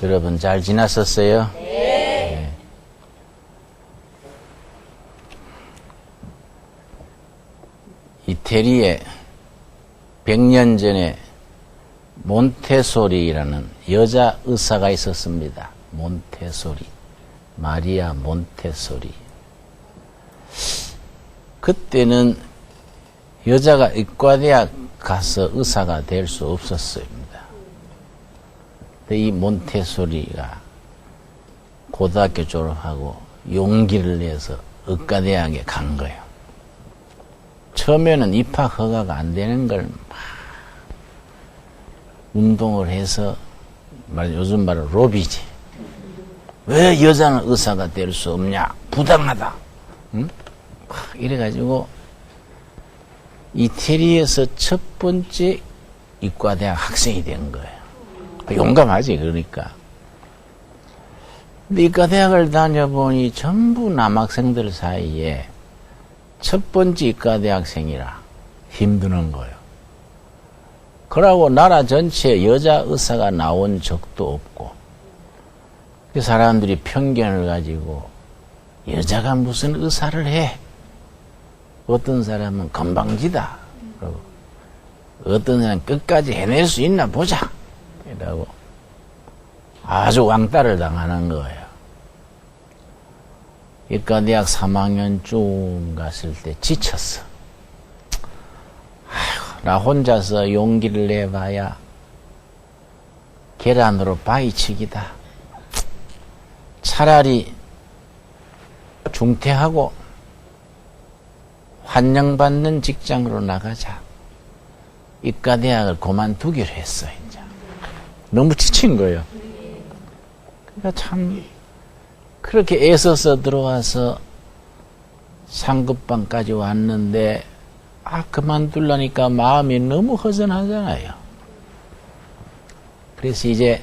여러분 잘 지났었어요? 네. 이태리에 100년 전에 몬테소리라는 여자 의사가 있었습니다. 몬테소리. 마리아 몬테소리. 그때는 여자가 의과대학 가서 의사가 될 수 없었습니다. 이 몬테소리가 고등학교 졸업하고 용기를 내서 의과대학에 간 거예요. 처음에는 입학 허가가 안 되는 걸 막 운동을 해서 요즘 말로 로비지. 왜 여자는 의사가 될 수 없냐? 부당하다. 응? 이래가지고 이태리에서 첫 번째 의과대학 학생이 된 거예요. 용감하지, 그러니까. 근데 의과대학을 다녀보니 전부 남학생들 사이에 첫 번째 의과대학생이라 힘드는 거예요. 그러고 나라 전체에 여자 의사가 나온 적도 없고, 그 사람들이 편견을 가지고 여자가 무슨 의사를 해? 어떤 사람은 건방지다. 그러고 어떤 사람은 끝까지 해낼 수 있나 보자. 이라고 아주 왕따를 당하는 거예요. 의과대학 3학년 쭉 갔을 때 지쳤어. 아이고, 나 혼자서 용기를 내봐야 계란으로 바위치기다. 차라리 중퇴하고 환영받는 직장으로 나가자. 의과대학을 그만두기로 했어, 이제. 너무 지친 거예요. 그러니까 참, 그렇게 애써서 들어와서 상급방까지 왔는데, 그만두려니까 마음이 너무 허전하잖아요. 그래서 이제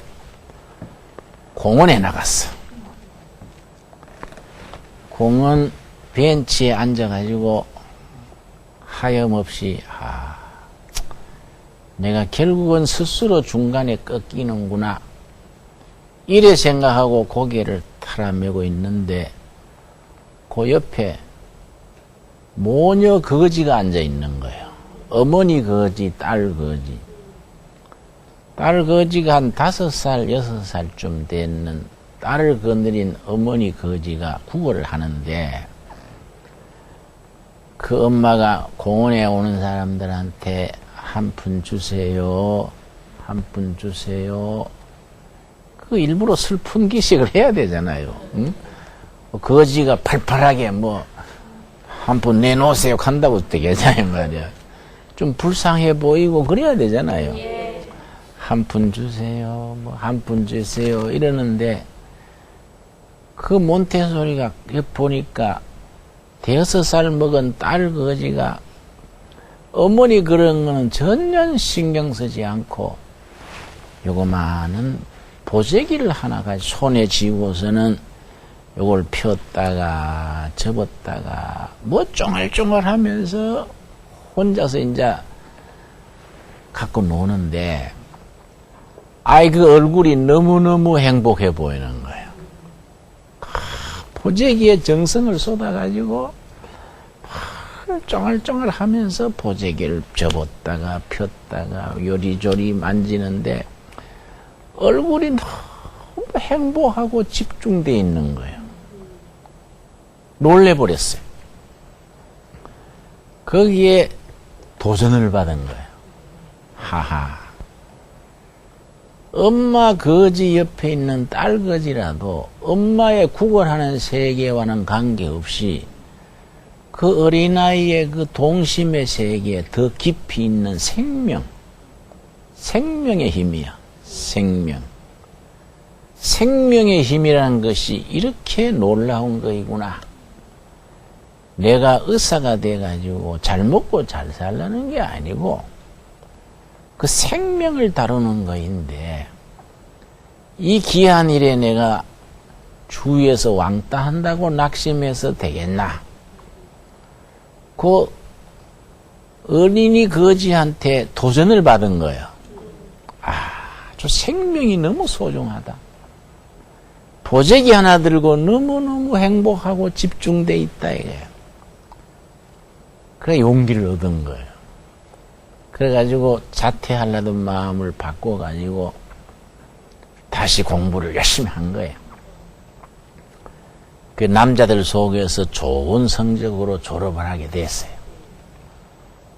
공원에 나갔어. 공원 벤치에 앉아가지고 하염없이, 내가 결국은 스스로 중간에 꺾이는구나. 이래 생각하고 고개를 타라매고 있는데, 그 옆에 모녀 거지가 앉아 있는 거예요. 어머니 거지, 딸 거지. 딸 거지가 한 5살, 6살쯤 됐는 딸을 거느린 어머니 거지가 구걸을 하는데, 그 엄마가 공원에 오는 사람들한테 한 푼 주세요. 한 푼 주세요. 그 일부러 슬픈 기식을 해야 되잖아요. 응? 거지가 팔팔하게 한 푼 내놓으세요. 간다고 되겠잖아요, 말이야. 좀 불쌍해 보이고 그래야 되잖아요. 한 푼 주세요. 한 푼 주세요. 이러는데, 그 몬테소리가 보니까 5살 먹은 딸 거지가 어머니 그런 거는 전혀 신경 쓰지 않고 요거만은 보재기를 하나 가지고 손에 쥐고서는 요걸 폈다가 접었다가 쫑알쫑알 하면서 혼자서 이제 갖고 노는데, 그 얼굴이 너무너무 행복해 보이는 거예요. 보재기에 정성을 쏟아가지고 쫑알쫑알 하면서 보재기를 접었다가 폈다가 요리조리 만지는데 얼굴이 너무 행복하고 집중되어 있는 거예요. 놀래버렸어요. 거기에 도전을 받은 거예요. 하하. 엄마 거지 옆에 있는 딸 거지라도 엄마의 구걸하는 세계와는 관계없이 그 어린아이의 그 동심의 세계에 더 깊이 있는 생명의 힘이야. 생명의 힘이라는 것이 이렇게 놀라운 거이구나. 내가 의사가 돼가지고 잘 먹고 잘 살라는 게 아니고 그 생명을 다루는 거인데, 이 귀한 일에 내가 주위에서 왕따한다고 낙심해서 되겠나? 그 어린이 거지한테 도전을 받은 거예요. 저 생명이 너무 소중하다. 보재기 하나 들고 너무너무 행복하고 집중돼 있다 이거예요. 그래 용기를 얻은 거예요. 그래가지고 자퇴하려던 마음을 바꿔가지고 다시 공부를 열심히 한 거예요. 그 남자들 속에서 좋은 성적으로 졸업을 하게 됐어요.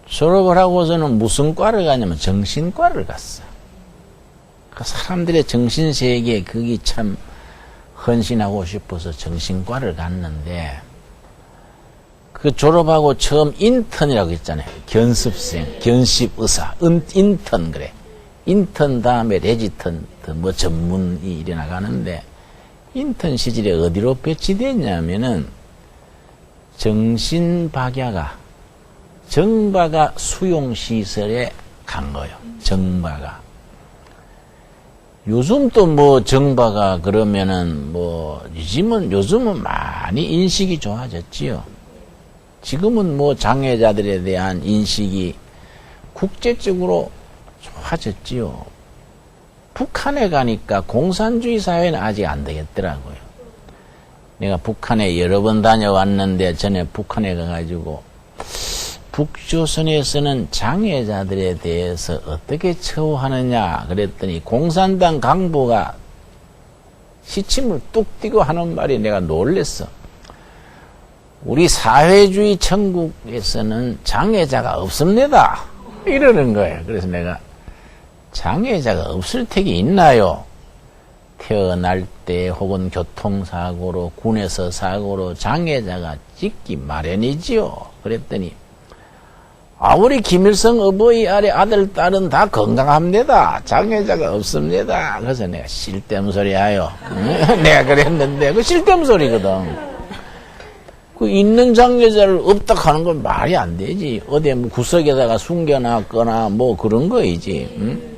졸업을 하고서는 무슨 과를 가냐면 정신과를 갔어요. 그 사람들의 정신세계에 그게 참 헌신하고 싶어서 정신과를 갔는데 그 졸업하고 처음 인턴이라고 했잖아요. 견습생, 견습의사, 인턴 그래. 인턴 다음에 레지턴 뭐 전문이 일이 나가는데 인턴 시절에 어디로 배치됐냐면은 정신박야가 정박아 수용시설에 간 거예요. 정박아. 요즘 또 뭐 정박아 그러면은 뭐 요즘은 많이 인식이 좋아졌지요. 지금은 뭐 장애자들에 대한 인식이 국제적으로 좋아졌지요. 북한에 가니까 공산주의 사회는 아직 안 되겠더라고요. 내가 북한에 여러 번 다녀왔는데 전에 북한에 가가지고 북조선에서는 장애자들에 대해서 어떻게 처우하느냐 그랬더니 공산당 강부가 시침을 뚝 띄고 하는 말이 내가 놀랬어. 우리 사회주의 천국에서는 장애자가 없습니다. 이러는 거예요. 그래서 내가 장애자가 없을 택이 있나요? 태어날 때 혹은 교통사고로 군에서 사고로 장애자가 찍기 마련이지요. 그랬더니 우리 김일성 어버이 아래 아들 딸은 다 건강합니다. 장애자가 없습니다. 그래서 내가 쓸데없는 소리 하요. 내가 그랬는데 그 쓸데없는 소리거든. 그 있는 장애자를 없다 하는 건 말이 안 되지. 어디 뭐 구석에다가 숨겨놨거나 뭐 그런 거이지. 응?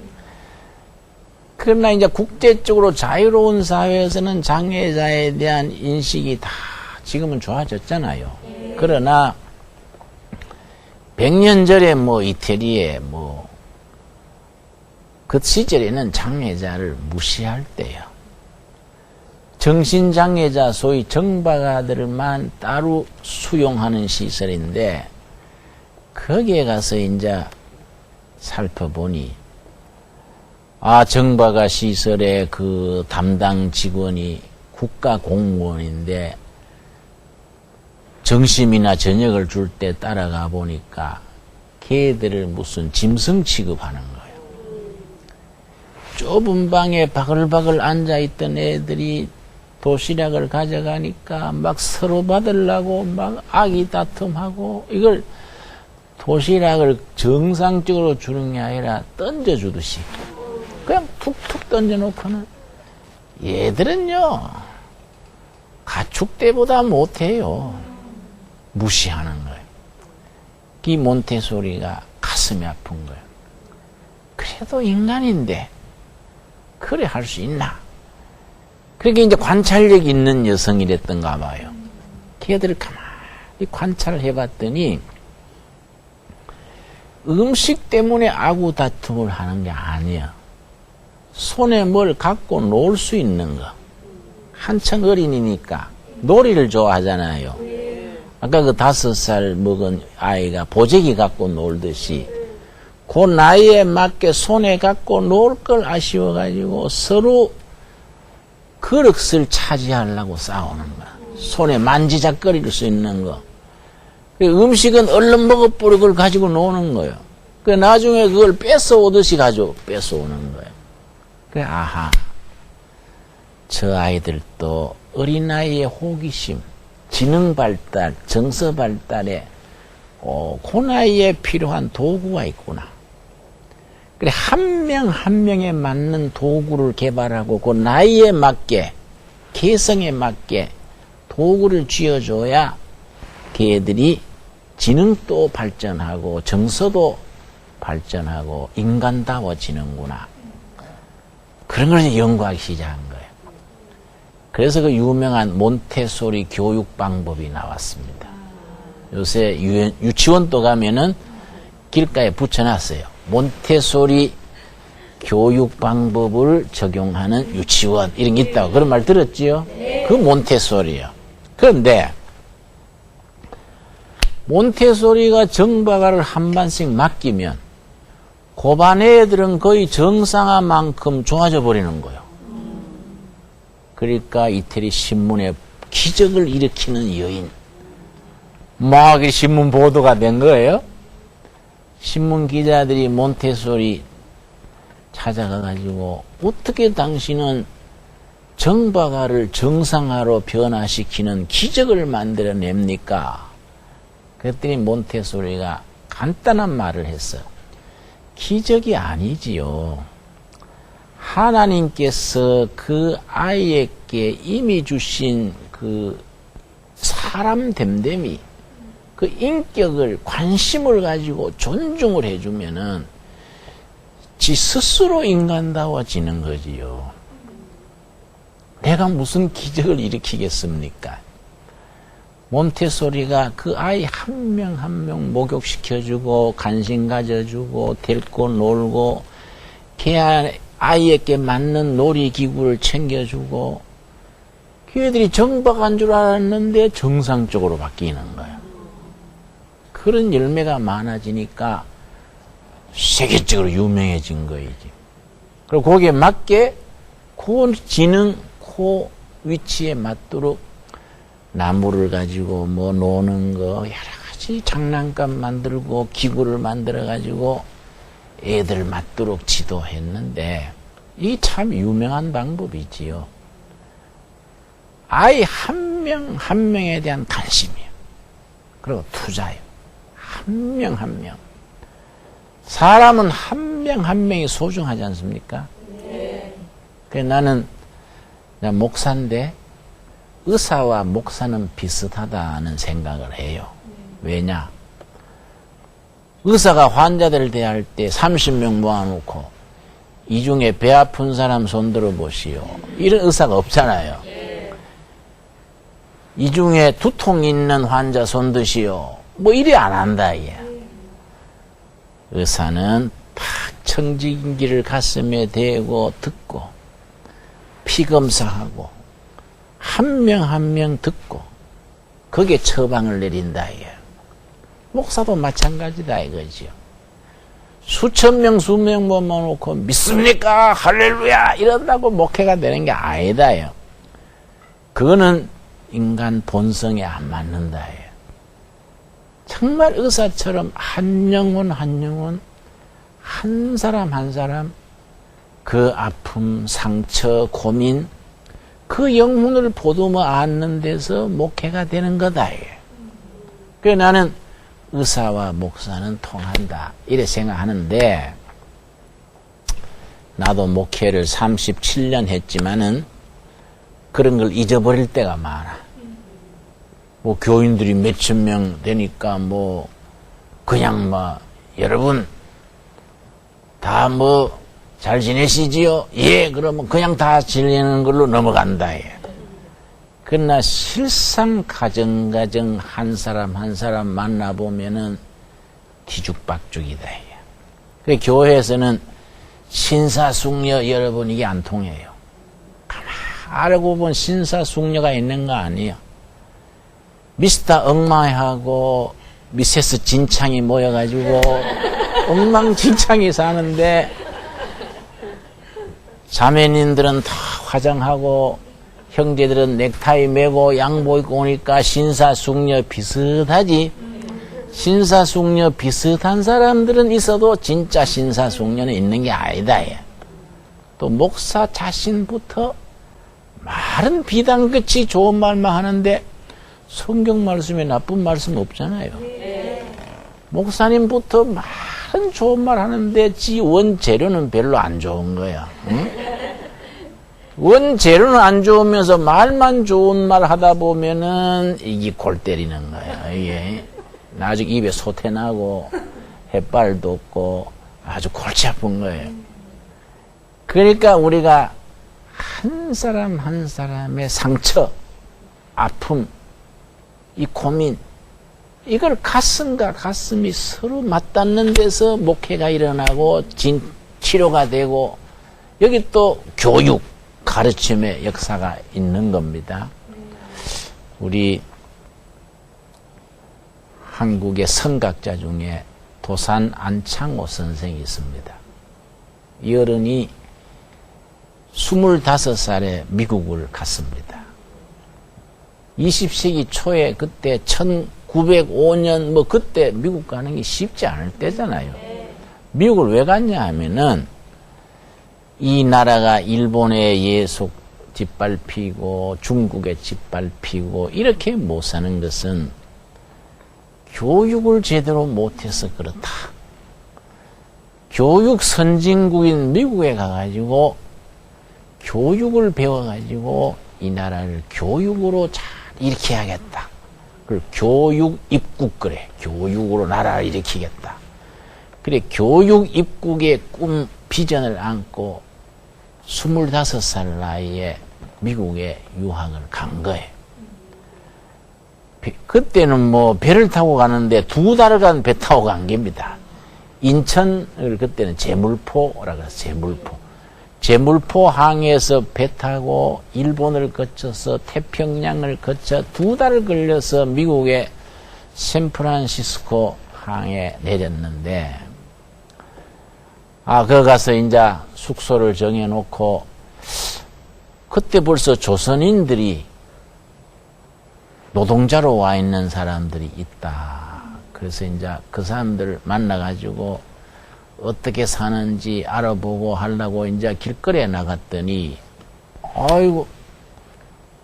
그러나 이제 국제적으로 자유로운 사회에서는 장애자에 대한 인식이 다 지금은 좋아졌잖아요. 그러나 100년 전에 뭐 이태리에 뭐 그 시절에는 장애자를 무시할 때요. 정신장애자 소위 정박아들만 따로 수용하는 시설인데 거기에 가서 이제 살펴보니 정박아 시설의 그 담당 직원이 국가 공무원인데 점심이나 저녁을 줄 때 따라가 보니까 걔들을 무슨 짐승 취급하는 거예요. 좁은 방에 바글바글 앉아있던 애들이 도시락을 가져가니까 막 서로 받으려고 막 악의 다툼하고 이걸 도시락을 정상적으로 주는 게 아니라 던져주듯이 그냥 툭툭 던져놓고는 얘들은요 가축대보다 못해요. 무시하는 거예요. 이 몬테소리가 가슴이 아픈 거예요. 그래도 인간인데 그래 할 수 있나? 그렇게 이제 관찰력 있는 여성이랬던가 봐요. 걔들을 가만히 관찰을 해봤더니 음식 때문에 아구 다툼을 하는 게 아니야. 손에 뭘 갖고 놀 수 있는 거. 한창 어린이니까 놀이를 좋아하잖아요. 아까 그 5살 먹은 아이가 보재기 갖고 놀듯이 그 나이에 맞게 손에 갖고 놀 걸 아쉬워가지고 서로 그릇을 차지하려고 싸우는 거야. 손에 만지작거릴 수 있는 거. 음식은 얼른 먹어버리고 그걸 가지고 노는 거예요. 나중에 그걸 뺏어오듯이 가지고 뺏어오는 거예요. 아하. 저 아이들도 어린아이의 호기심, 지능 발달, 정서 발달에 그 나이에 필요한 도구가 있구나. 그래, 한 명 한 명에 맞는 도구를 개발하고 그 나이에 맞게, 개성에 맞게 도구를 쥐어줘야 걔들이 지능도 발전하고 정서도 발전하고 인간다워지는구나. 그런 걸 연구하기 시작한 거예요. 그래서 그 유명한 몬테소리 교육 방법이 나왔습니다. 요새 유치원 또 가면은 길가에 붙여놨어요. 몬테소리 교육 방법을 적용하는 유치원 이런 게 있다고 그런 말 들었지요? 그 몬테소리요. 그런데 몬테소리가 정박아를 한 반씩 맡기면 고반 애들은 거의 정상화만큼 좋아져 버리는 거예요. 그러니까 이태리 신문에 기적을 일으키는 여인 막 신문 보도가 된 거예요. 신문 기자들이 몬테소리 찾아가가지고 어떻게 당신은 정박아를 정상화로 변화시키는 기적을 만들어냅니까? 그랬더니 몬테소리가 간단한 말을 했어. 기적이 아니지요. 하나님께서 그 아이에게 이미 주신 그 사람 됨됨이, 그 인격을, 관심을 가지고 존중을 해주면은 지 스스로 인간다워지는 거지요. 내가 무슨 기적을 일으키겠습니까? 몬테소리가 그 아이 한 명 한 명 목욕시켜주고 관심 가져주고 데리고 놀고 걔 아이에게 맞는 놀이기구를 챙겨주고 걔들이 정박한 줄 알았는데 정상적으로 바뀌는 거야. 그런 열매가 많아지니까 세계적으로 유명해진 거이지. 그리고 거기에 맞게 그 지능, 그 위치에 맞도록 나무를 가지고 뭐 노는 거 여러 가지 장난감 만들고 기구를 만들어 가지고 애들 맞도록 지도했는데 이게 참 유명한 방법이지요. 아이 한 명 한 명에 대한 관심이요. 그리고 투자요. 한 명 한 명. 사람은 한 명 한 명이 소중하지 않습니까? 네. 그래서 나는 목사인데 의사와 목사는 비슷하다는 생각을 해요. 왜냐? 의사가 환자들을 대할 때 30명 모아놓고 이 중에 배 아픈 사람 손 들어보시오. 이런 의사가 없잖아요. 이 중에 두통 있는 환자 손 드시오. 뭐 이래 안 한다. 얘. 의사는 탁 청진기를 가슴에 대고 듣고 피 검사하고 한 명 한 명 듣고 거기에 처방을 내린다. 목사도 마찬가지다 이거지요. 수천 명 수명 모아놓고 믿습니까? 할렐루야 이런다고 목회가 되는 게 아니다. 그거는 인간 본성에 안 맞는다. 정말 의사처럼 한 영혼 한 영혼 한 사람 한 사람 그 아픔 상처 고민 그 영혼을 보듬어 안는 데서 목회가 되는 거다. 그래서 나는 의사와 목사는 통한다 이래 생각하는데 나도 목회를 37년 했지만은 그런 걸 잊어버릴 때가 많아. 뭐 교인들이 몇천 명 되니까 뭐 그냥 뭐 여러분 다 뭐 잘 지내시지요? 예, 그러면 그냥 다 지내는 걸로 넘어간다. 그러나 실상 가정 한 사람 한 사람 만나보면은 뒤죽박죽이다. 그 교회에서는 신사숙녀 여러분 이게 안 통해요. 가만 알고 보면 신사숙녀가 있는 거 아니에요. 미스터 엉망하고 미세스 진창이 모여가지고 엉망진창이 사는데 자매님들은 다 화장하고 형제들은 넥타이 매고 양복 입고 오니까 신사숙녀 비슷하지. 신사숙녀 비슷한 사람들은 있어도 진짜 신사숙녀는 있는 게 아니다. 또 목사 자신부터 말은 비단끝이 좋은 말만 하는데 성경 말씀에 나쁜 말씀 없잖아요. 목사님부터 말은 좋은 말 하는데 지 원재료는 별로 안 좋은 거야. 응? 원재료는 안 좋으면서 말만 좋은 말 하다 보면은 이게 골 때리는 거야. 이게 나중에 입에 소태 나고 햇발도 없고 아주 골치 아픈 거예요. 그러니까 우리가 한 사람 한 사람의 상처, 아픔, 이 고민, 이걸 가슴과 가슴이 서로 맞닿는 데서 목회가 일어나고 치료가 되고, 여기 또 교육, 가르침의 역사가 있는 겁니다. 우리 한국의 선각자 중에 도산 안창호 선생이 있습니다. 이 어른이 25살에 미국을 갔습니다. 20세기 초에 그때 1905년 뭐 그때 미국 가는 게 쉽지 않을 때잖아요. 미국을 왜 갔냐 하면은 이 나라가 일본의 예속 짓밟히고 중국의 짓밟히고 이렇게 못 사는 것은 교육을 제대로 못해서 그렇다. 교육 선진국인 미국에 가가지고 교육을 배워가지고 이 나라를 교육으로 잘 일으켜야겠다. 그걸 교육 입국 그래. 교육으로 나라를 일으키겠다. 그래 교육 입국의 꿈 비전을 안고 25살 나이에 미국에 유학을 간 거예요. 그때는 뭐 배를 타고 가는데 2달간 배 타고 간 겁니다. 인천을 그때는 제물포라고 해서 제물포 항에서 배 타고 일본을 거쳐서 태평양을 거쳐 2달 걸려서 미국의 샌프란시스코 항에 내렸는데, 거기 가서 이제 숙소를 정해놓고, 그때 벌써 조선인들이 노동자로 와 있는 사람들이 있다. 그래서 이제 그 사람들 만나가지고 어떻게 사는지 알아보고 하려고 이제 길거리에 나갔더니, 아이고,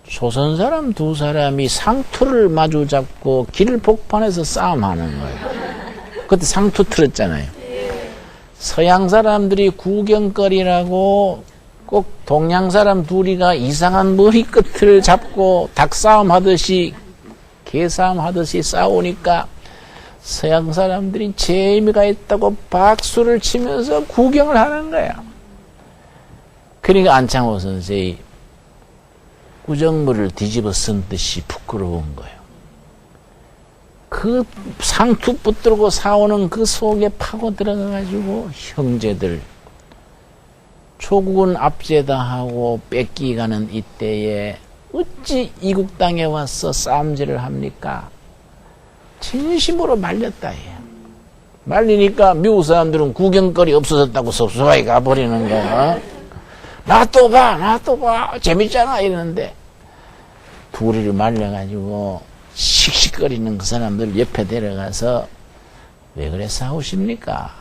조선 사람 2사람이 상투를 마주 잡고 길 복판에서 싸움하는 거예요. 그때 상투 틀었잖아요. 서양 사람들이 구경거리라고 꼭 동양 사람 둘이가 이상한 머리끝을 잡고 닭싸움 하듯이 개싸움 하듯이 싸우니까 서양 사람들이 재미가 있다고 박수를 치면서 구경을 하는 거야. 그러니까 안창호 선생이 구정물을 뒤집어 쓴 듯이 부끄러운 거예요. 그 상투 붙들고 싸우는 그 속에 파고 들어가가지고 형제들 조국은 압제당하고 뺏기가는 이때에 어찌 이국 땅에 와서 싸움질을 합니까? 진심으로 말렸다 해요. 말리니까 미국 사람들은 구경거리 없어졌다고 섭섭하게 가버리는 거야. 나 또 봐, 재밌잖아 이러는데 둘이를 말려가지고 씩씩거리는 그 사람들 옆에 데려가서 왜 그래 싸우십니까?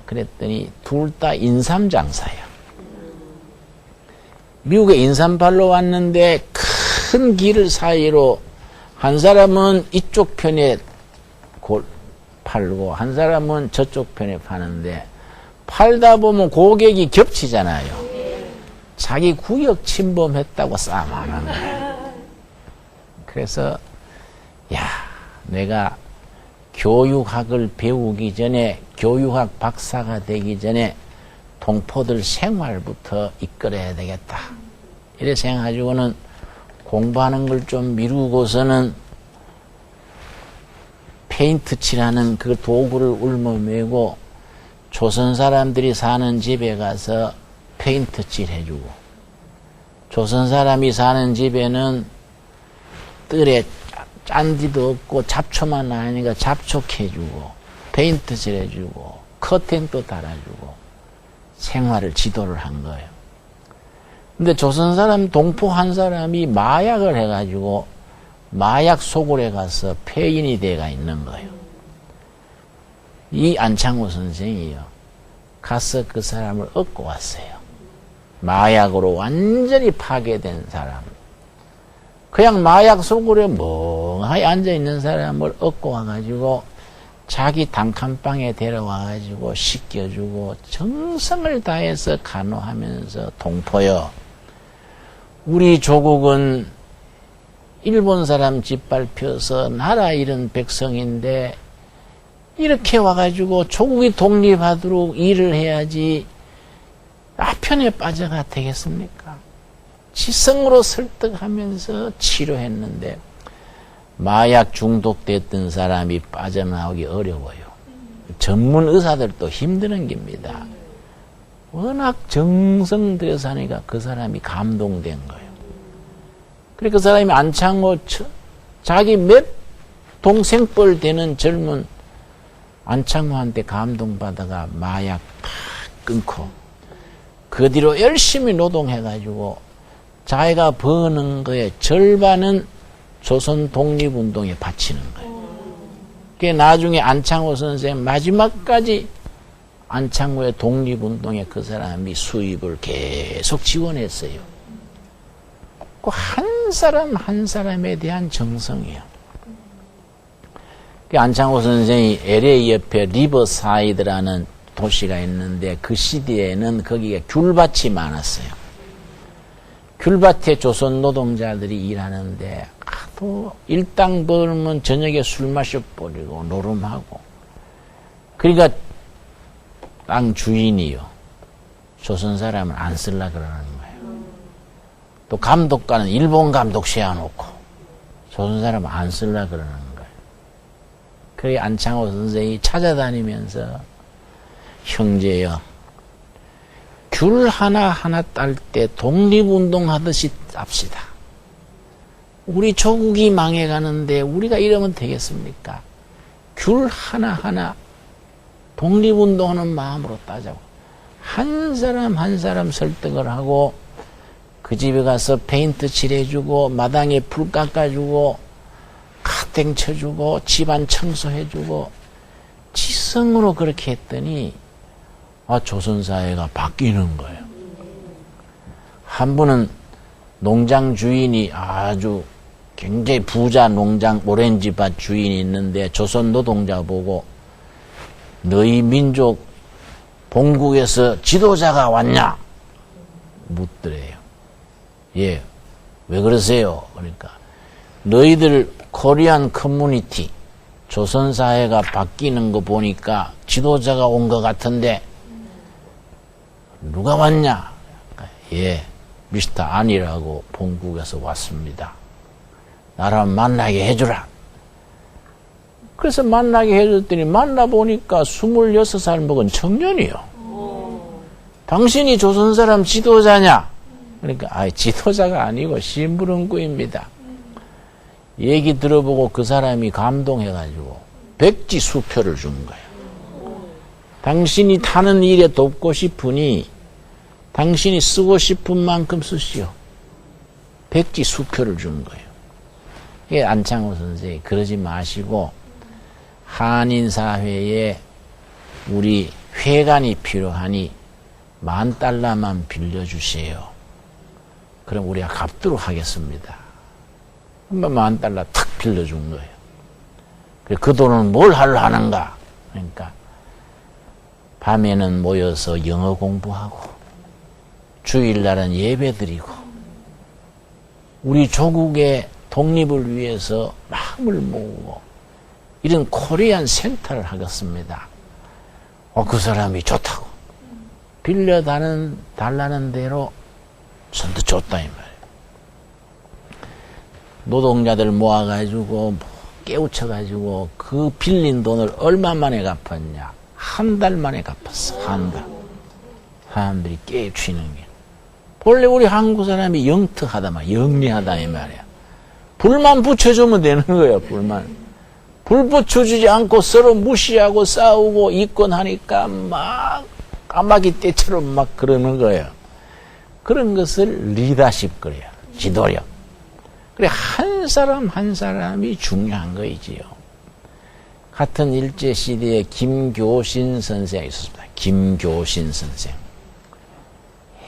그랬더니 둘 다 인삼장사야. 미국에 인삼팔로 왔는데 큰 길 사이로 한 사람은 이쪽 편에 팔고 한 사람은 저쪽 편에 파는데 팔다 보면 고객이 겹치잖아요. 자기 구역 침범했다고 싸움하는 거예요. 그래서 내가 교육학을 배우기 전에 교육학 박사가 되기 전에 동포들 생활부터 이끌어야 되겠다. 이래 생각가지고는 공부하는 걸 좀 미루고서는 페인트 칠하는 그 도구를 울며매고 조선 사람들이 사는 집에 가서 페인트 칠 해주고, 조선 사람이 사는 집에는 뜰에 짠디도 없고 잡초만 나니까 잡초해주고 페인트 칠해주고 커튼도 달아주고 생활을 지도를 한 거예요. 근데 조선 사람 동포 한 사람이 마약을 해가지고 마약 소굴에 가서 폐인이 돼가 있는 거예요. 이 안창호 선생이요, 가서 그 사람을 얻고 왔어요. 마약으로 완전히 파괴된 사람, 그냥 마약 소굴에 멍하니 앉아있는 사람을 얻고 와가지고 자기 단칸방에 데려와가지고 씻겨주고 정성을 다해서 간호하면서, 동포여, 우리 조국은 일본 사람 짓밟혀서 나라 잃은 백성인데 이렇게 와가지고 조국이 독립하도록 일을 해야지 아편에 빠져가 되겠습니까? 지성으로 설득하면서 치료했는데 마약 중독됐던 사람이 빠져나오기 어려워요. 전문 의사들도 힘드는 겁니다. 워낙 정성 들여서 하니까 그 사람이 감동된 거예요. 그러니까 그 사람이 안창호, 자기 몇 동생뻘 되는 젊은 안창호한테 감동받아가 마약 팍 끊고 그 뒤로 열심히 노동해가지고 자기가 버는 거에 절반은 조선 독립운동에 바치는 거예요. 그게 나중에 안창호 선생 마지막까지 안창호의 독립운동에 그 사람이 수입을 계속 지원했어요. 그 한 사람 한 사람에 대한 정성이에요. 안창호 선생이 LA 옆에 리버사이드라는 도시가 있는데 그 시대에는 거기에 귤밭이 많았어요. 귤밭에 조선 노동자들이 일하는데 하도 일당 벌면 저녁에 술 마셔버리고 노름하고. 그러니까 땅 주인이요, 조선 사람은 안 쓸라 그러는 거예요. 또 감독관은 일본 감독 세워놓고 조선 사람은 안 쓸라 그러는 거예요. 그래 안창호 선생이 찾아다니면서 형제여, 귤 하나하나 딸 때 독립운동 하듯이 짭시다. 우리 조국이 망해가는데 우리가 이러면 되겠습니까? 귤 하나하나 독립운동하는 마음으로 따자고. 한 사람 한 사람 설득을 하고 그 집에 가서 페인트 칠해주고 마당에 불 깎아주고 카땡 쳐주고 집안 청소해주고 지성으로 그렇게 했더니 조선사회가 바뀌는 거예요. 한 분은 농장 주인이 아주 굉장히 부자 농장 오렌지밭 주인이 있는데 조선 노동자 보고 너희 민족 본국에서 지도자가 왔냐? 묻더래요. 예, 왜 그러세요? 그러니까 너희들 코리안 커뮤니티 조선사회가 바뀌는 거 보니까 지도자가 온 것 같은데 누가 왔냐? 예, 미스터 안이라고 본국에서 왔습니다. 나랑 만나게 해주라. 그래서 만나게 해줬더니 만나보니까 26살 먹은 청년이요. 당신이 조선 사람 지도자냐? 그러니까 지도자가 아니고 심부름꾼입니다. 얘기 들어보고 그 사람이 감동해가지고 백지 수표를 준 거예요. 당신이 타는 일에 돕고 싶으니 당신이 쓰고 싶은 만큼 쓰시오. 백지 수표를 준 거예요. 이게 안창호 선생이 그러지 마시고 한인사회에 우리 회관이 필요하니 $10,000만 빌려주세요. 그럼 우리가 갚도록 하겠습니다. $10,000 탁 빌려준 거예요. 그 돈은 뭘 하려 하는가? 그러니까 밤에는 모여서 영어 공부하고 주일날은 예배드리고 우리 조국의 독립을 위해서 마음을 모으고 이런 코리안 센터를 하겠습니다. 그 사람이 좋다고 달라는 대로 선뜻 줬다 이 말이에요. 노동자들 모아가지고 깨우쳐가지고 그 빌린 돈을 얼마 만에 갚았냐? 한 달 만에 갚았어. 한 달. 사람들이 깨우치는 게. 본래 우리 한국 사람이 영특하다, 영리하다 이 말이야. 불만 붙여주면 되는 거예요. 불 붙여주지 않고 서로 무시하고 싸우고 이권하니까 막 까마귀 떼처럼 막 그러는 거예요. 그런 것을 리더십 그래요. 지도력. 그래 한 사람 한 사람이 중요한 거이지요. 같은 일제시대에 김교신 선생이 있었습니다. 김교신 선생.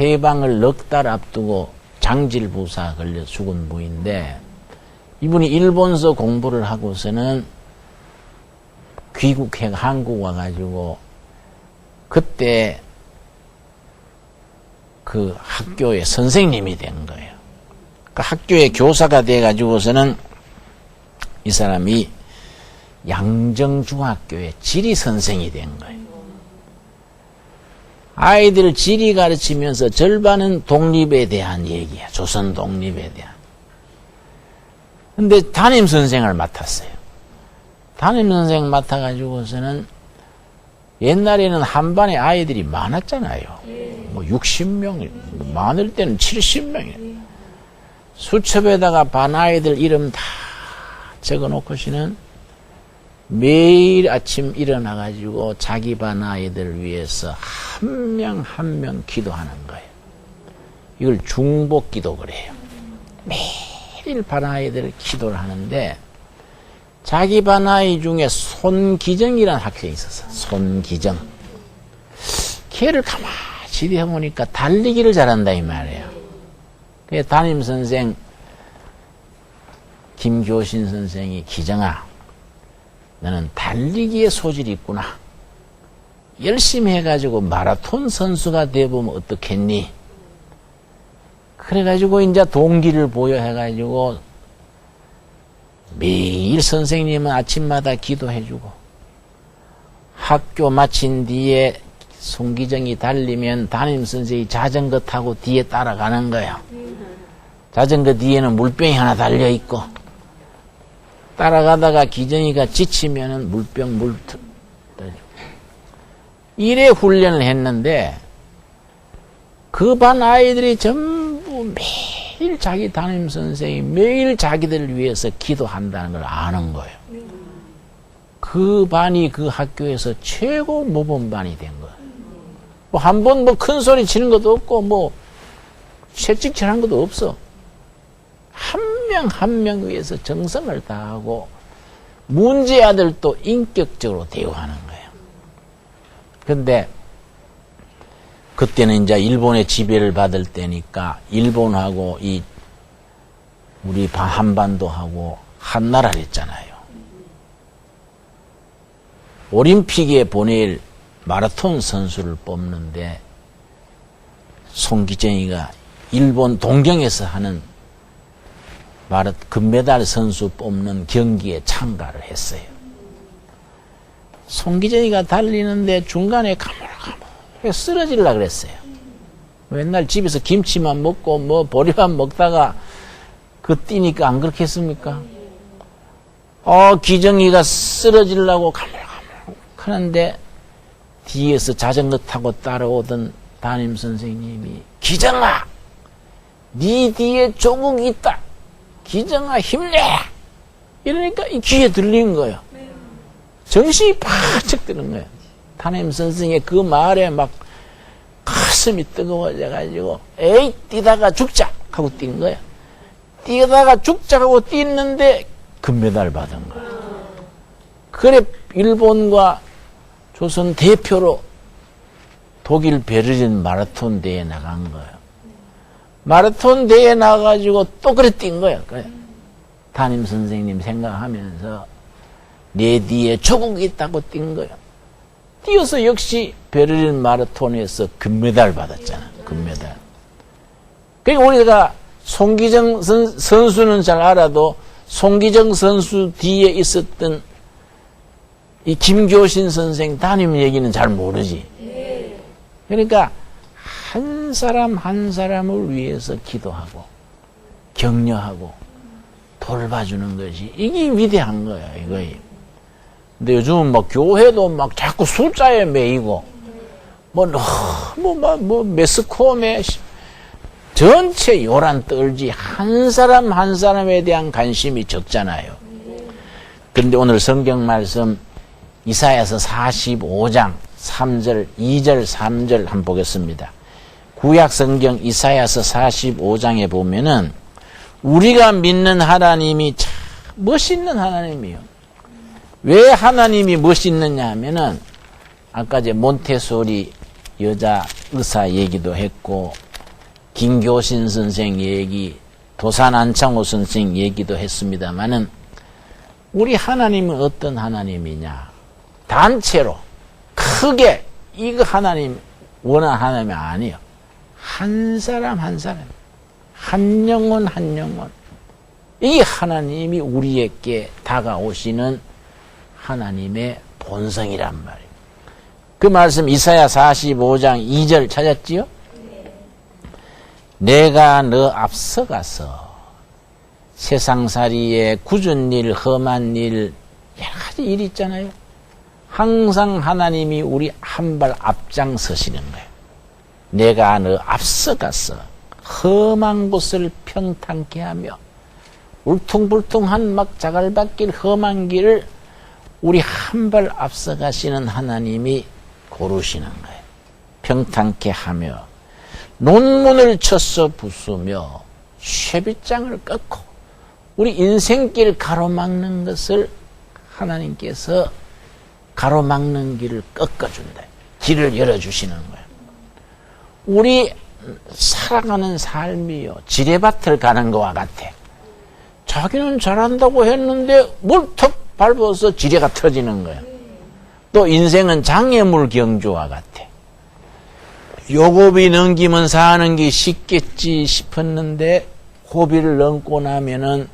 해방을 넉 달 앞두고 장질부사 걸려 죽은 분인데 이분이 일본서 공부를 하고서는 귀국해 한국 와가지고 그때 그 학교의 선생님이 된 거예요. 그 학교의 교사가 돼가지고서는 이 사람이 양정중학교의 지리 선생이 된 거예요. 아이들 지리 가르치면서 절반은 독립에 대한 얘기야. 조선 독립에 대한. 근데 담임 선생을 맡았어요. 담임 선생 맡아가지고서는 옛날에는 한반에 아이들이 많았잖아요. 60명, 많을 때는 70명이에요. 수첩에다가 반 아이들 이름 다 적어놓고시는 매일 아침 일어나가지고 자기 반 아이들을 위해서 한 명 한 명 기도하는 거예요. 이걸 중복기도 그래요. 매일 반 아이들을 기도를 하는데 자기 반 아이 중에 손기정이라는 학생이 있었어. 손기정. 걔를 가만히 지대해보니까 달리기를 잘한다 이 말이에요. 그 담임선생 김교신 선생이 기정아 너는 달리기에 소질이 있구나. 열심히 해가지고 마라톤 선수가 돼보면 어떻겠니? 그래가지고 이제 동기를 보여해가지고 매일 선생님은 아침마다 기도해주고 학교 마친 뒤에 송기정이 달리면 담임선생이 자전거 타고 뒤에 따라가는 거예요. 자전거 뒤에는 물병이 하나 달려있고 따라가다가 기정이가 지치면은 물병 물 이래 훈련을 했는데 그 반 아이들이 전부 매일 자기 담임선생이 매일 자기들을 위해서 기도한다는 걸 아는 거예요. 그 반이 그 학교에서 최고 모범반이 된 거예요. 뭐 한 번 뭐 큰 소리 치는 것도 없고 뭐 채찍질한 것도 없어. 한 명 한 명 위해서 정성을 다하고 문제아들도 인격적으로 대우하는 거예요. 근데 그때는 이제 일본의 지배를 받을 때니까 일본하고 이 우리 한반도하고 한나라를 했잖아요. 올림픽에 보낼 마라톤 선수를 뽑는데 송기정이가 일본 동경에서 하는 금메달 선수 뽑는 경기에 참가를 했어요. 송기정이가 달리는데 중간에 가물가물 쓰러지려고 그랬어요. 맨날 집에서 김치만 먹고 뭐 보리만 먹다가 그 뛰니까 안 그렇겠습니까? 기정이가 쓰러지려고 가물가물 하는데 뒤에서 자전거 타고 따라오던 담임 선생님이 기정아 네 뒤에 조국이 있다. 기정아 힘내. 이러니까 이 귀에 들린 거예요. 정신이 바짝 드는 거예요. 담임 선생의 그 말에 막 가슴이 뜨거워져가지고 에이 뛰다가 죽자 하고 뛴 거예요. 뛰다가 죽자 하고 뛰는데 금메달 받은 거예요. 그래 일본과 조선 대표로 독일 베를린 마라톤 대회에 나간 거예요. 마라톤 대회에 나가가지고 또 그래 뛴 거예요. 그래. 담임 선생님 생각하면서 내 뒤에 조국이 있다고 뛴 거예요. 뛰어서 역시 베를린 마라톤에서 금메달 받았잖아. 금메달. 그러니까 우리가 송기정 선수는 잘 알아도 송기정 선수 뒤에 있었던 이 김교신 선생 담임 얘기는 잘 모르지. 그러니까 한 사람 한 사람을 위해서 기도하고 격려하고 돌봐주는 것이 이게 위대한 거예요. 이거예요. 근데 요즘은 막 교회도 막 자꾸 숫자에 매이고 뭐 매스컴에 전체 요란 떨지 한 사람 한 사람에 대한 관심이 적잖아요. 그런데 오늘 성경 말씀 이사야서 45장 3절 2절 3절 한번 보겠습니다. 구약 성경 이사야서 45장에 보면은 우리가 믿는 하나님이 참 멋있는 하나님이에요. 왜 하나님이 멋있느냐 하면은 아까 이제 몬테소리 여자 의사 얘기도 했고 김교신 선생 얘기 도산 안창호 선생 얘기도 했습니다마는 우리 하나님은 어떤 하나님이냐 단체로 크게 이거 하나님 원하는 하나님이 아니에요. 한 사람 한 사람 한 영혼 한 영혼 이게 하나님이 우리에게 다가오시는 하나님의 본성이란 말이에요. 그 말씀 이사야 45장 2절 찾았지요? 내가 너 앞서가서 세상살이에 굳은 일, 험한 일, 여러 가지 일이 있잖아요. 항상 하나님이 우리 한 발 앞장서시는 거예요. 내가 너 앞서가서 험한 곳을 평탄케 하며 울퉁불퉁한 막 자갈밭길 험한 길을 우리 한 발 앞서가시는 하나님이 고르시는 거예요. 평탄케 하며 논문을 쳐서 부수며 쇠빗장을 꺾고 우리 인생길 가로막는 것을 하나님께서 가로막는 길을 꺾어준다. 길을 열어주시는 거예요. 우리 살아가는 삶이요, 지뢰밭을 가는 것과 같아. 자기는 잘한다고 했는데 물턱 밟아서 지뢰가 터지는 거야. 또 인생은 장애물 경주와 같아. 요고비 넘기면 사는 게 쉽겠지 싶었는데 고비를 넘고 나면은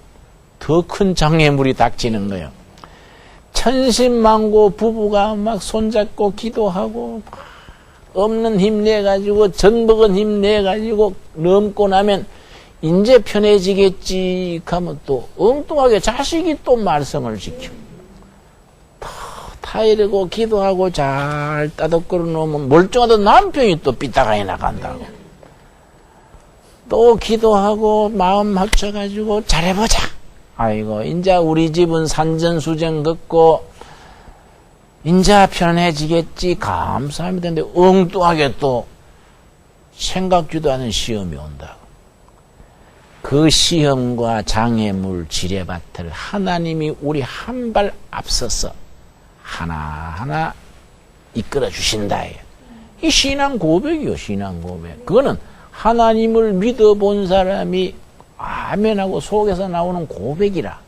더 큰 장애물이 닥치는 거예요. 천신만고 부부가 막 손잡고 기도하고 없는 힘 내가지고 전복은 힘 내가지고 넘고 나면 이제 편해지겠지 하면 또 엉뚱하게 자식이 또 말썽을 지켜. 타이르고 기도하고 잘 따닥거려 놓으면 멀쩡하던 남편이 또 삐딱하게 나간다고. 또 기도하고 마음 합쳐가지고 잘해보자. 아이고 인자 우리 집은 산전수전 걷고 인자 편해지겠지 감사합니다. 근데 엉뚱하게 또 생각지도 않은 시험이 온다고. 그 시험과 장애물 지뢰밭을 하나님이 우리 한 발 앞서서 하나하나 이끌어 주신다. 이 신앙 고백이요, 신앙 고백. 그거는 하나님을 믿어본 사람이 아멘하고 속에서 나오는 고백이라.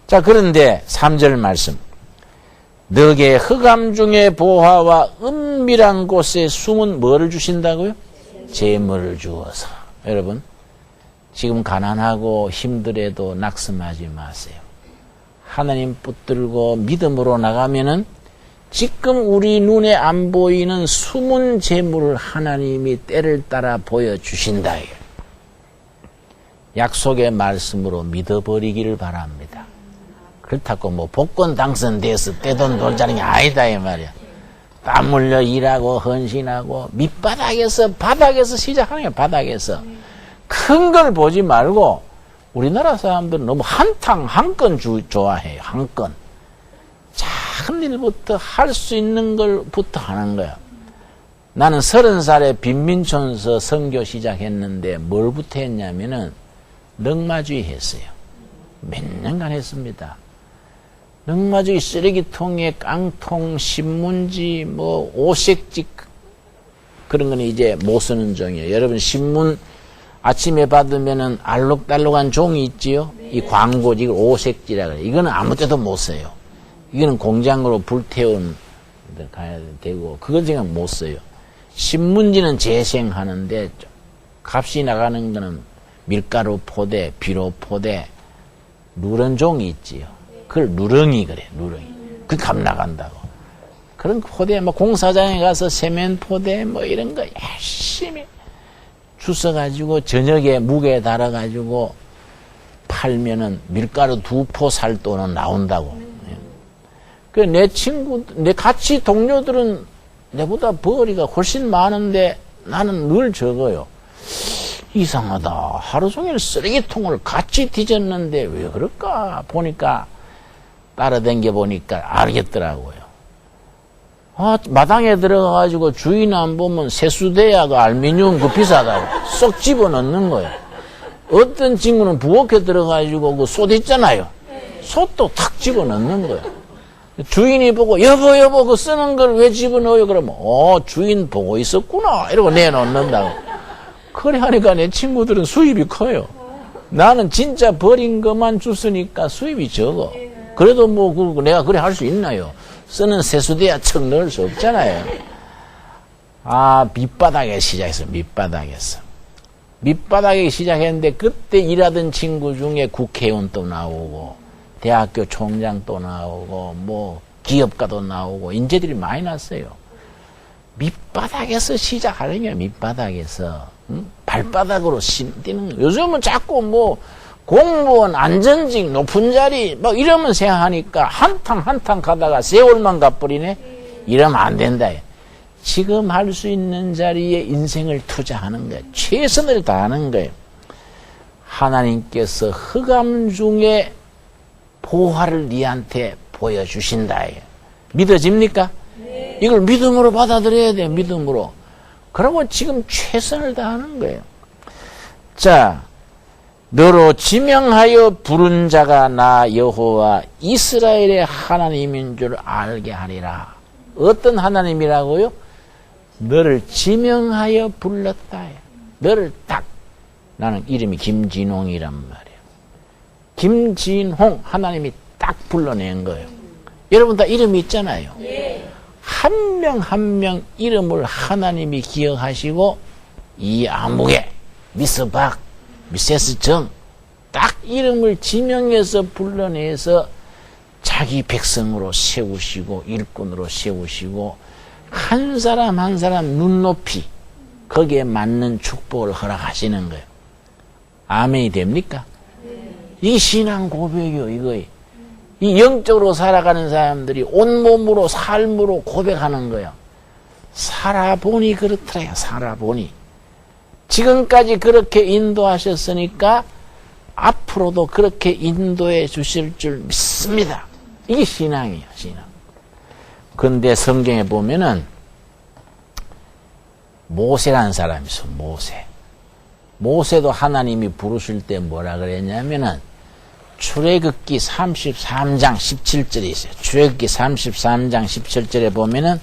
자, 그런데 3절 말씀. 너게 흑암 중에 보화와 은밀한 곳에 숨은 뭐를 주신다고요? 재물을 주어서. 여러분, 지금 가난하고 힘들어도 낙심하지 마세요. 하나님 붙들고 믿음으로 나가면은 지금 우리 눈에 안 보이는 숨은 재물을 하나님이 때를 따라 보여주신다. 약속의 말씀으로 믿어버리기를 바랍니다. 그렇다고 뭐 복권 당선돼서 떼돈 돌자는 게 아니다 이 말이야. 땀 흘려 일하고 헌신하고 밑바닥에서 바닥에서 시작하는 거야. 바닥에서 큰 걸 보지 말고 우리나라 사람들은 너무 한탕 한 건 좋아해요. 한 건. 작은 일부터 할 수 있는 걸부터 하는 거야. 나는 30살에 빈민촌서 선교 시작했는데 뭘부터 했냐면은 넉마주의 했어요. 몇 년간 했습니다. 넉마주의 쓰레기통에 깡통, 신문지, 뭐 오색지 그런 거는 이제 못 쓰는 종이에요. 여러분 신문 아침에 받으면은 알록달록한 종이 있지요? 이 광고지, 이걸 오색지라 그래요. 이거는 아무 때도 못 써요. 이거는 공장으로 불태운 데 가야 되고, 그건 생각 못 써요. 신문지는 재생하는데, 값이 나가는 거는 밀가루 포대, 비료 포대, 누런 종이 있지요. 그걸 누렁이 그래, 누렁이. 그 값 나간다고. 그런 포대, 뭐 공사장에 가서 세면 포대, 뭐 이런 거 열심히 주워가지고 저녁에 무게 달아가지고 팔면은 밀가루 2포 살 돈은 나온다고. 그 내 친구, 내 같이 동료들은 내보다 벌이가 훨씬 많은데 나는 늘 적어요. 이상하다. 하루 종일 쓰레기통을 같이 뒤졌는데 왜 그럴까? 보니까 따라댕겨 보니까 알겠더라고요. 아, 마당에 들어가가지고 주인 안 보면 세수대야가 알미늄 그 비싸다고 쏙 집어넣는 거예요. 어떤 친구는 부엌에 들어가가지고 그 솥 있잖아요. 솥도 탁 집어넣는 거예요. 주인이 보고 여보 그 쓰는 걸 왜 집어넣어요? 그러면 주인 보고 있었구나 이러고 내놓는다고. 그래 하니까 내 친구들은 수입이 커요. 나는 진짜 버린 것만 주스니까 수입이 적어. 그래도 뭐 내가 그래 할 수 있나요? 쓰는 세수대야 척 넣을 수 없잖아요. 아, 밑바닥에 시작했어. 밑바닥에 시작했는데 그때 일하던 친구 중에 국회의원 또 나오고 대학교 총장 또 나오고 뭐 기업가도 나오고 인재들이 많이 났어요. 밑바닥에서 시작하는 거야. 밑바닥에서. 응? 발바닥으로 뛰는 거야. 요즘은 자꾸 뭐 공무원 안전직 높은 자리 막 이러면 생각하니까 한탕 가다가 세월만 가버리네. 이러면 안 된다. 지금 할 수 있는 자리에 인생을 투자하는 거예요. 최선을 다하는 거예요. 하나님께서 흑암 중에 보화를 네한테 보여주신다. 믿어집니까? 네. 이걸 믿음으로 받아들여야 돼요. 믿음으로. 그러고 지금 최선을 다하는 거예요. 자, 너로 지명하여 부른 자가 나 여호와 이스라엘의 하나님인 줄 알게 하리라. 어떤 하나님이라고요? 너를 지명하여 불렀다. 너를 딱. 나는 이름이 김진홍이란 말이에요. 김진홍 하나님이 딱 불러낸 거예요. 여러분 다 이름이 있잖아요. 한 명 한 명 이름을 하나님이 기억하시고 이 아무개, 미스 박, 미세스 정 딱 이름을 지명해서 불러내서 자기 백성으로 세우시고 일꾼으로 세우시고 한 사람 한 사람 눈높이 거기에 맞는 축복을 허락하시는 거예요. 아멘이 됩니까? 이 신앙 고백이요, 이거. 이 영적으로 살아가는 사람들이 온몸으로 삶으로 고백하는 거예요. 살아보니 그렇더라요, 살아보니. 지금까지 그렇게 인도하셨으니까 앞으로도 그렇게 인도해 주실 줄 믿습니다. 이게 신앙이에요, 신앙. 근데 성경에 보면은 모세라는 사람이 있어, 모세. 모세도 하나님이 부르실 때 뭐라 그랬냐면은 출애굽기 33장 17절에 있어요. 출애굽기 33장 17절에 보면은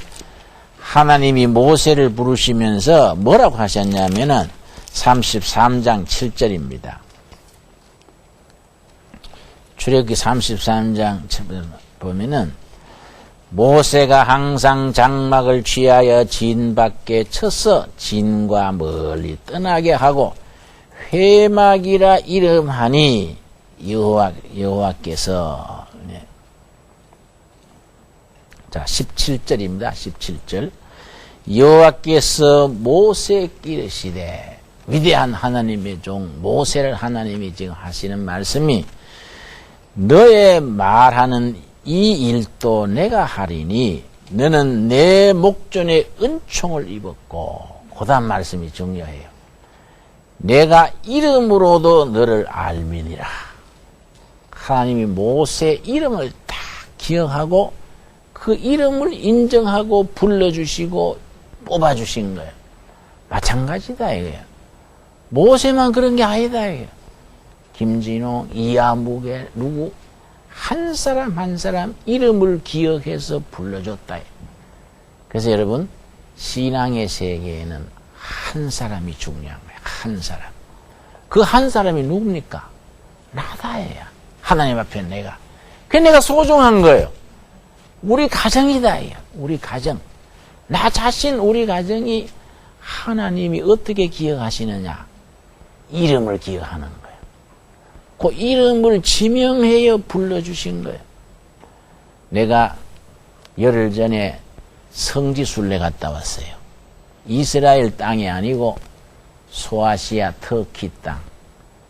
하나님이 모세를 부르시면서 뭐라고 하셨냐면은 33장 7절입니다. 출애굽기 33장 7절 보면은 모세가 항상 장막을 취하여 진 밖에 쳐서 진과 멀리 떠나게 하고 회막이라 이름하니 여호와께서 자 17절입니다. 17절 여호와께서 모세께 이르시되 위대한 하나님의 종 모세를 하나님이 지금 하시는 말씀이 너의 말하는 이 일도 내가 하리니 너는 내 목전에 은총을 입었고 그 다음 말씀이 중요해요. 내가 이름으로도 너를 알미니라. 하나님이 모세 이름을 다 기억하고 그 이름을 인정하고 불러주시고 뽑아주신 거예요. 마찬가지다 이거예요. 모세만 그런 게 아니다 이거예요. 김진호, 이하무게 누구 한 사람 한 사람 이름을 기억해서 불러줬다. 그래서 여러분 신앙의 세계에는 한 사람이 중요한 거예요. 한 사람. 그 한 사람이 누굽니까? 나다예요. 하나님 앞에 내가. 그게 내가 소중한 거예요. 우리 가정이다. 우리 가정. 나 자신 우리 가정이 하나님이 어떻게 기억하시느냐. 이름을 기억하는 거예요. 그 이름을 지명하여 불러주신 거예요. 내가 열흘 전에 성지순례 갔다 왔어요. 이스라엘 땅이 아니고 소아시아 터키 땅,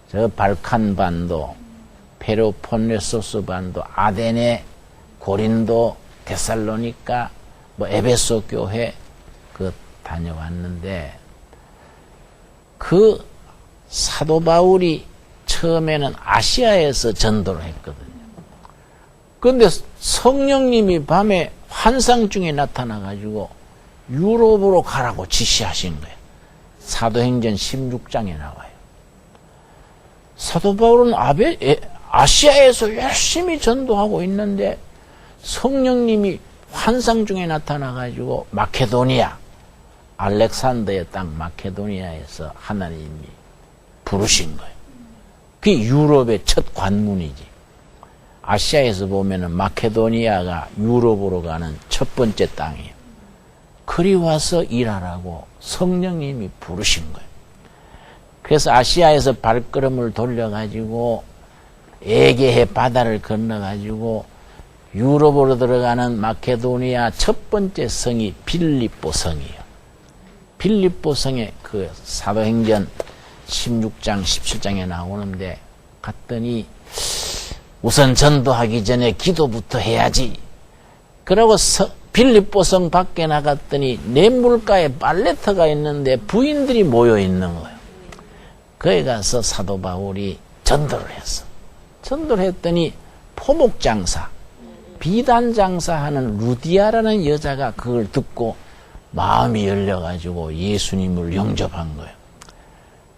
저 발칸 반도, 페로폰네소스 반도, 아데네, 고린도, 데살로니카, 에베소 교회 다녀왔는데 그 사도 바울이 처음에는 아시아에서 전도를 했거든요. 그런데 성령님이 밤에 환상 중에 나타나가지고 유럽으로 가라고 지시하신 거예요. 사도행전 16장에 나와요. 사도 바울은 아시아에서 열심히 전도하고 있는데 성령님이 환상 중에 나타나가지고 마케도니아, 알렉산더의 땅 마케도니아에서 하나님이 부르신 거예요. 그게 유럽의 첫 관문이지. 아시아에서 보면은 마케도니아가 유럽으로 가는 첫 번째 땅이에요. 그리 와서 일하라고 성령님이 부르신 거예요. 그래서 아시아에서 발걸음을 돌려가지고 에게해 바다를 건너가지고 유럽으로 들어가는 마케도니아 첫 번째 성이 빌립보 성이에요. 빌립보 성에 그 사도행전 16장, 17장에 나오는데 갔더니 우선 전도하기 전에 기도부터 해야지. 그러고 빌립보성 밖에 나갔더니 내 물가에 빨래터가 있는데 부인들이 모여 있는 거예요. 거기 가서 사도 바울이 전도를 했어. 전도를 했더니 포목장사, 비단장사하는 루디아라는 여자가 그걸 듣고 마음이 열려가지고 예수님을 영접한 거예요.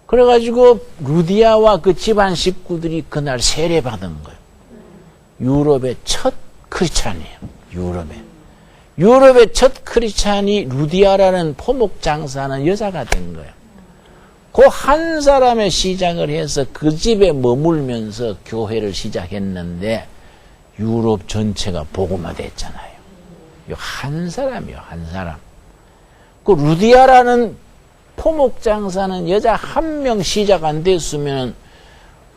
그래가지고 루디아와 그 집안 식구들이 그날 세례받은 거예요. 유럽의 첫 크리스찬이에요. 유럽의 첫 크리스찬이 루디아라는 포목장사하는 여자가 된 거예요. 그 한 사람의 시작을 해서 그 집에 머물면서 교회를 시작했는데 유럽 전체가 복음화됐잖아요. 한 사람이요, 한 사람. 그 루디아라는 포목장사는 여자 한 명 시작 안 됐으면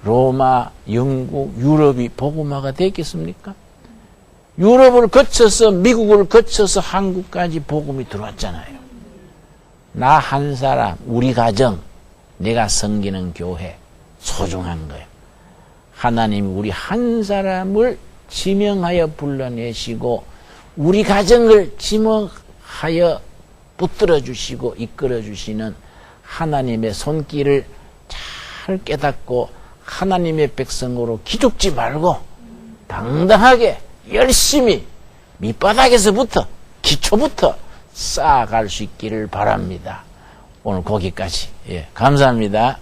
로마, 영국, 유럽이 복음화가 됐겠습니까? 유럽을 거쳐서 미국을 거쳐서 한국까지 복음이 들어왔잖아요. 나 한 사람, 우리 가정, 내가 섬기는 교회 소중한 거예요. 하나님이 우리 한 사람을 지명하여 불러내시고 우리 가정을 지명하여 붙들어 주시고 이끌어 주시는 하나님의 손길을 잘 깨닫고 하나님의 백성으로 기죽지 말고 당당하게 열심히 밑바닥에서부터 기초부터 쌓아갈 수 있기를 바랍니다. 오늘 거기까지. 감사합니다.